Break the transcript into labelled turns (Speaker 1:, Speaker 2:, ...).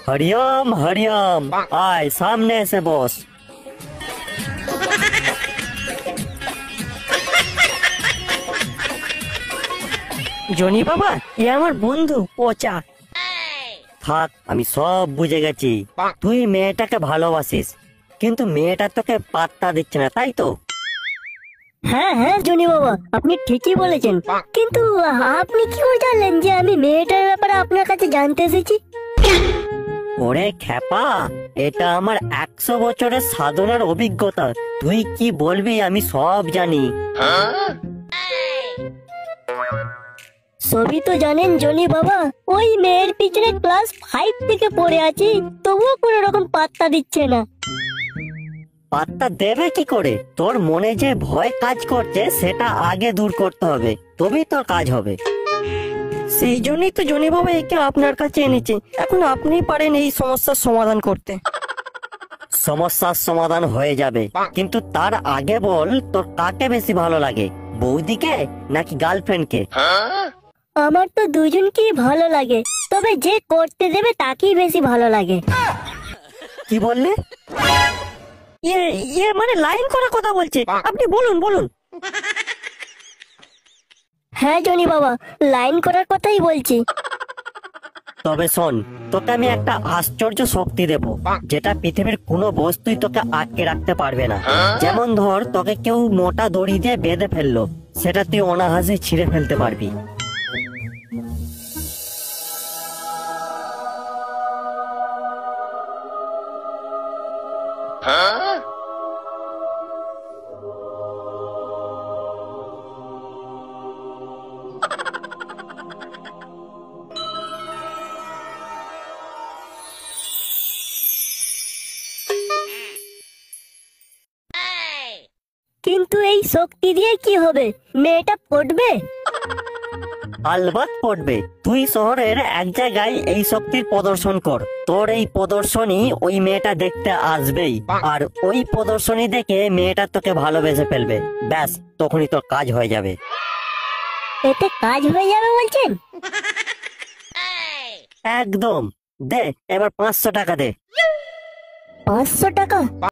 Speaker 1: हरिओम हरिओम, आय सामने से boss.
Speaker 2: Johnny বাবা, এ আমার বন্ধু পচা।
Speaker 1: থাক, আমি সব বুঝে গেছি। তুই মেয়েটাকে ভালোবাসিস, কিন্তু মেয়েটা তোকে পাত্তা দিচ্ছে না, তাই তো?
Speaker 2: হ্যাঁ হ্যাঁ জনি বাবা, আপনি ঠিকই বলেছেন, কিন্তু আপনি কি করে জানলেন যে আমি মেয়েটার ব্যাপারে আপনার কাছে জানতে এসেছি?
Speaker 1: ওরে খ্যাপা, এটা আমার 100 বছরের সাধনার অভিজ্ঞতা। তুই কি বলবি আমি সব জানি।
Speaker 2: সবই তো জানেন জনি বাবা, ওই মেয়ের পিছনে ক্লাস 5 থেকে পড়ে আছি, তবুও কোনো রকম পাত্তা দিচ্ছে না।
Speaker 1: পাত্তা দেবে কি করে? তোর মনে যে ভয় কাজ করছে সেটা আগে দূর করতে হবে, তবেই তোর কাজ হবে।
Speaker 2: সেই জন্যই তো জনি বাবা একে আপনার কাছে এনেছে। এখন আপনিই পারেন এই সমস্যার সমাধান করতে।
Speaker 1: সমস্যার সমাধান হয়ে যাবে, কিন্তু তার আগে বল তোর কাকে বেশি ভালো লাগে, বৌদিকে নাকি গার্লফ্রেন্ডকে?
Speaker 2: আমার তো দুজনকেই ভালো লাগে, তবে যে করতে দেবে তাকেই বেশি ভালো লাগে।
Speaker 1: কি বললে?
Speaker 2: ইয়ে মানে লাইন করার কথা বলছে, আপনি বলুন বলুন। হ্যাঁ জনি বাবা, লাইন করার কথাই বলছি।
Speaker 1: তবে শোন, তোকে আমি একটা আশ্চর্য শক্তি দেব, যেটা পৃথিবীর কোনো বস্তুই তোকে আটকে রাখতে পারবে না। যেমন ধর, তোকে কেউ মোটা দড়ি দিয়ে বেঁধে ফেললো, সেটা তুই অনায়াসে ছিঁড়ে ফেলতে পারবি।
Speaker 2: কিন্তু এই শক্তি দিয়ে কি হবে? মেয়েটা পড়বে?
Speaker 1: আলবাত পড়বে। তুই শহরের এক জায়গায় এই শক্তির প্রদর্শন কর, তোর এই প্রদর্শনী ওই মেয়েটা দেখতে আসবেই, আর ওই প্রদর্শনী দেখে মেয়েটা তোকে ভালোবেসে ফেলবে। ব্যাস, তখনই তোর কাজ হয়ে যাবে।
Speaker 2: এতে কাজ হয়ে যাবে বলছেন?
Speaker 1: একদম। দে, এবার 500 টাকা দে।
Speaker 2: 500 টাকা?